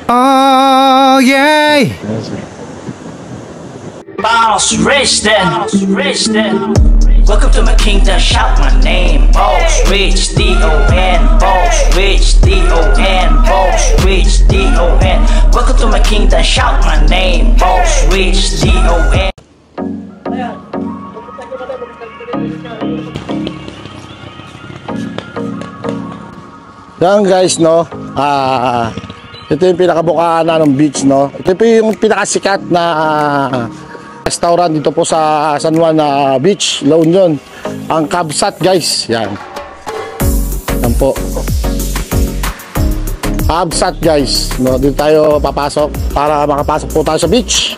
Oh yeah. Boss Rich then. Welcome to my kingdom, shout my name. Boss Rich, D-O-N. Boss Rich, D-O-N. Boss Rich, D-O-N. Welcome to my kingdom, shout my name. Boss Rich, D-O-N. Yan guys, no, ito yung pinakabukaan na ng beach, no. Ito po yung pinakasikat na restaurant dito po sa San Juan Beach, La Union, ang Kabsat guys. Yan po, Kabsat guys, no. Dito tayo papasok para makapasok po tayo sa beach.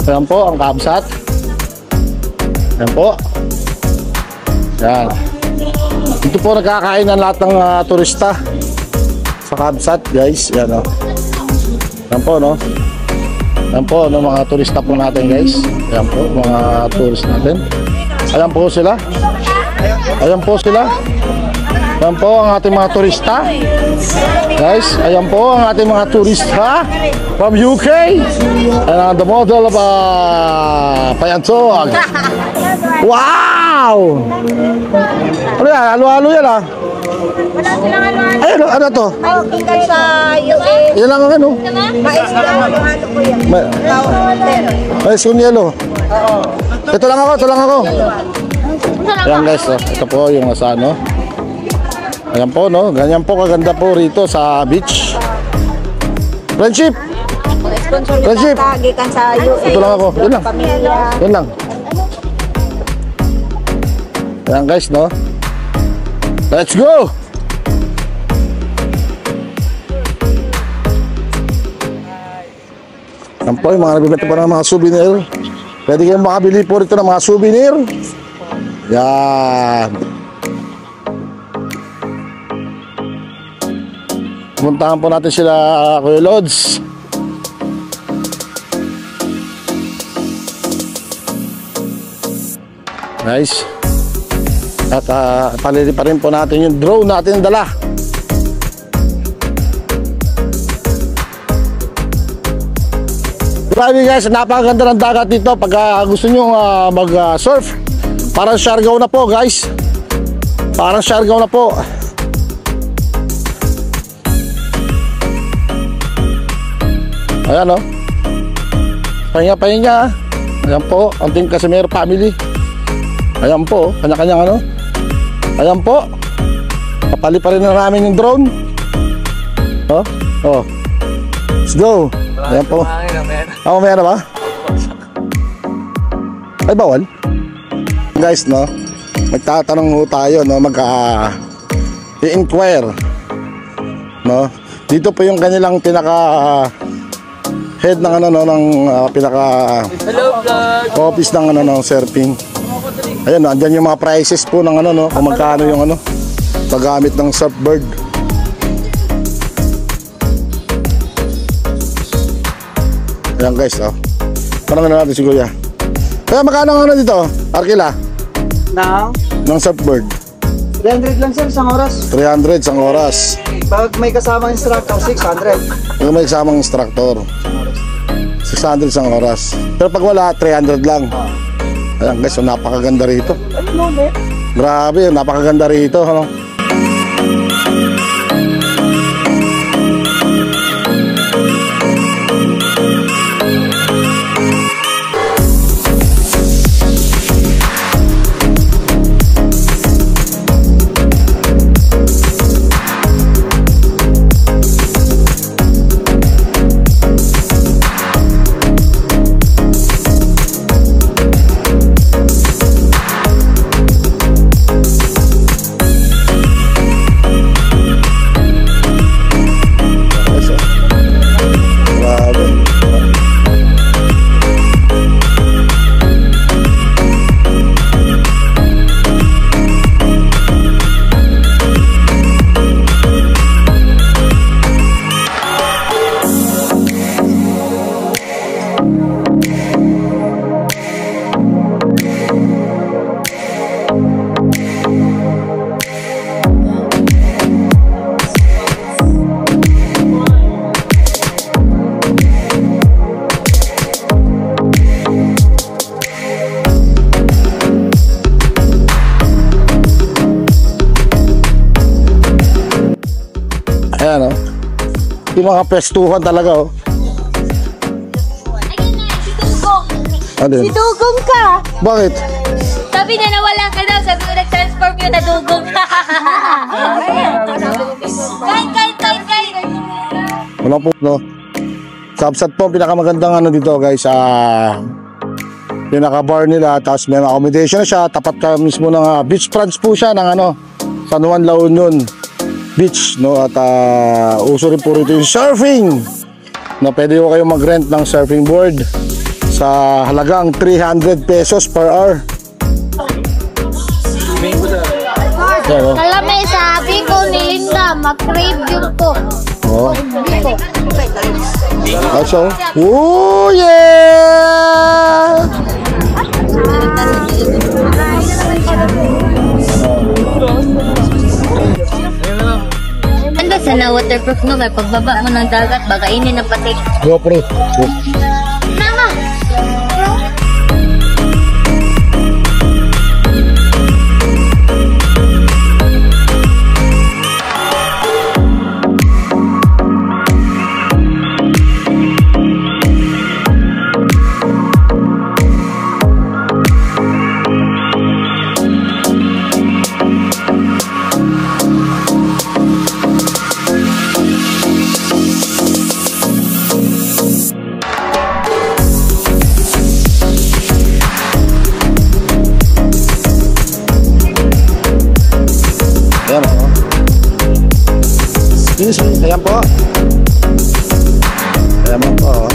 Yan po ang Kabsat. Yan po. Yan. Dito po nagkakain ng lahat ng turista sa Kabsat guys. Yan o. Yan po, no. Yan po, no, mga turista po natin guys. Yan po, mga tourist natin. Ayan po sila. Ayan po sila. Ayan po ang ating mga turista guys. Ayan po ang ating mga turista from UK. And the model of Payantog. Wow! Ano yan? Halo-halo yan ah. Wala silang halo-halo. Ay, ano to? Oh, tinggal sa US. Yan lang ang ano? Mais na halo-halo po yan. Mais kung yelo. Ito lang ako. Ayan guys, oh. Ito po yung nasa ano. Ayan po, no. Ganyan po kaganda po rito sa beach. Friendship. Friendship. Gikan sa US. Ito lang ako. Yan lang. Yan lang. Ayan guys, no. Let's go! Ayan po yung mga nabibenta pa ng mga souvenir. Pwede kayong makabili po rito ng mga souvenir. Yan. Pumuntahan po natin sila, Kuya Lods. Nice. At palili pa rin po natin yung drone natin dala. Grabe guys, napakaganda ng dagat dito pag gusto nyo mag-surf. Parang Siargao na po guys. Parang Siargao na po. Ayan o. Pahinga. Ayan po, ang Team Casimero family. Ayan po, kanya-kanyang ano. Ayan po. Kapali pa rin na namin yung drone. Oh. Let's go. Ayan po. Mamaya na ba? Ay, bawal. Guys, no. Magtatanong ho tayo, no. I-inquire. No. Dito po yung kanilang pinaka head ng ano, no, ng pinaka office ng ano, no, surfing. Ayan, no, andyan yung mga prices po ng ano, no, kung magkano yung ano, paggamit ng surfboard. Ayan guys, oh. Parang na natin si Kuya. Kaya magkano ang ano dito, Arkila? Ng surfboard? 300 lang sir, isang oras. 300 isang oras. Pag may kasamang instructor, 600. Pag may kasamang instructor, 600 isang oras. Pero pag wala, 300 lang. Ayan guys, so napakaganda rito. Grabe, napakaganda rito, ano? Yung mga pestuhan talaga, oh. Ayun na, si Dugong. Ano Si yun? Dugong ka. Bakit? Sabi niya nawala ka daw. Sabi ko nag-transform yun na Dugong. Kain. Wala po, no? Subsat po, pinakamagandang ano dito, guys. Pinaka-bar nila, tapos may accommodation na siya. Tapat ka mismo ng beach fronts po siya ng ano, San Juan, La Union Beach, no? At uso rin po rito yung surfing. No, pwede ko kayo mag-rent ng surfing board sa halagang 300 pesos per hour. Yan, oh. Alam mo, sabi ko ni Linda, mag-review ko. Oh. Also, oh yeah! Ano sana waterproof no? May pagbaba mo ng dagat, baka ini na pati. GoPro. Mama! Ayan o. Excuse me. Ayan po. Ayan po.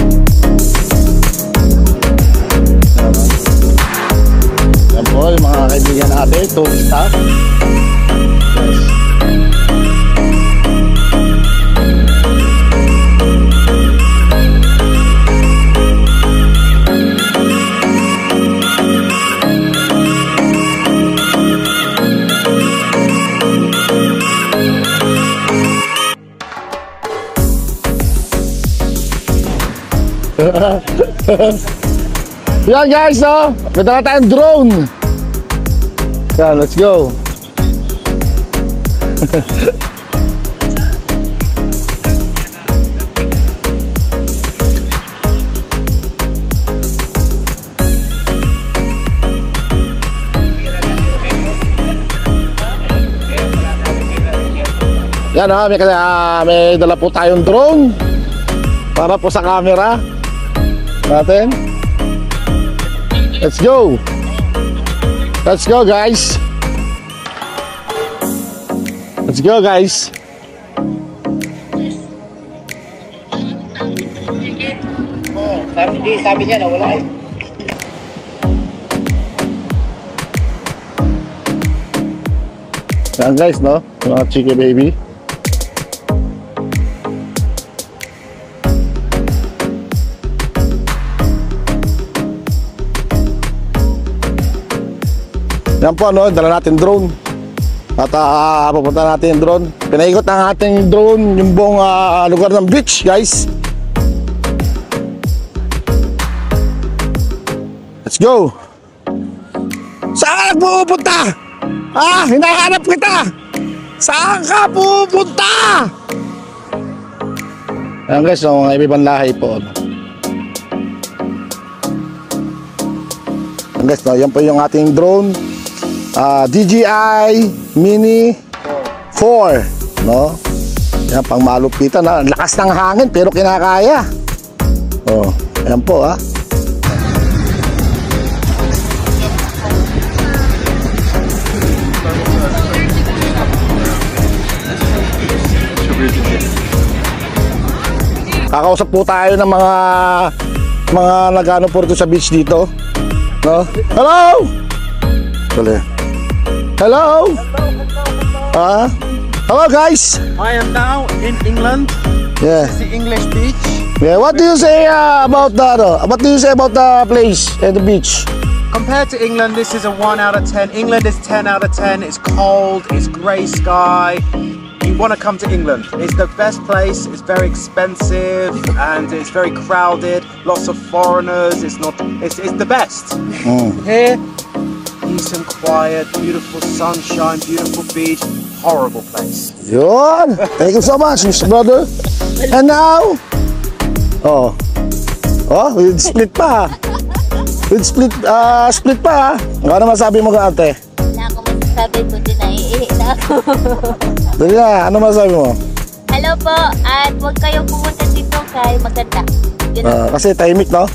Ayan po yung mga kaibigan natin. Tour staff. Yes. Yan guys, no? May dala tayong drone. Yan, let's go. Yan ha, may dala po tayong drone para po sa camera natin. Let's go. Let's go guys. Let's go guys. Oh, sabi niya na wala eh. Yan guys, no? Mga chiki baby. Yan po, no? Dala natin drone. At pupunta natin yung drone. Pinaikot ng ating drone yung buong lugar ng beach, guys. Let's go. Saan pupunta? Hinahanap kita. Saan ka pupunta? Ayan guys, no, mga ibang lahi po. Ayan guys, no, yan po yung ating drone. DJI Mini 4, no? Yan, pang malupitan, ha? Lakas ng hangin pero kinakaya. Oh, ayan po, ha? Kakausap po tayo ng mga nagano po rito sa beach dito, no? Hello! Hello! Hello guys! I am now in England. Yeah. This is the English beach. Yeah, what do you say about the place and the beach? Compared to England, this is a 1 out of 10. England is 10 out of 10. It's cold, it's grey sky. You want to come to England. It's the best place. It's very expensive and it's very crowded. Lots of foreigners. It's the best. Here, peace and quiet, beautiful sunshine, beautiful beach. Horrible place. Yun! Thank you so much, Mr. Brother. And now, oh, with split pa. With split pa. Ano masabi mo ka, ate? Wala akong masasabi kundi naiihi na ako. Dali na, ano masabi mo? Hello po, at huwag kayong pumunta dito kay maganda. Yun ang Kasi tahimik, no?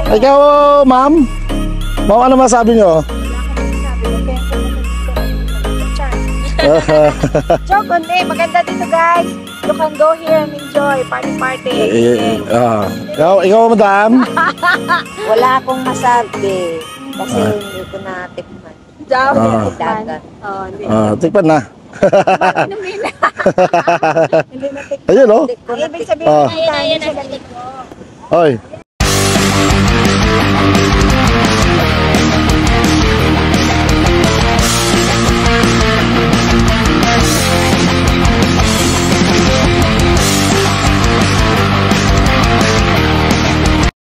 Ikaw, ma'am? Ma'am, ano masabi nyo? Joke only, maganda dito guys. You can go here and enjoy. Party. Ikaw, madam? Wala akong masabi. Kasi hindi ko natikman. Joke. Dagat. Tikpan na. Hindi natikman. Ayun, oh. Ibig sabihin, Ah. Ayun, ayun, ayun. Oy,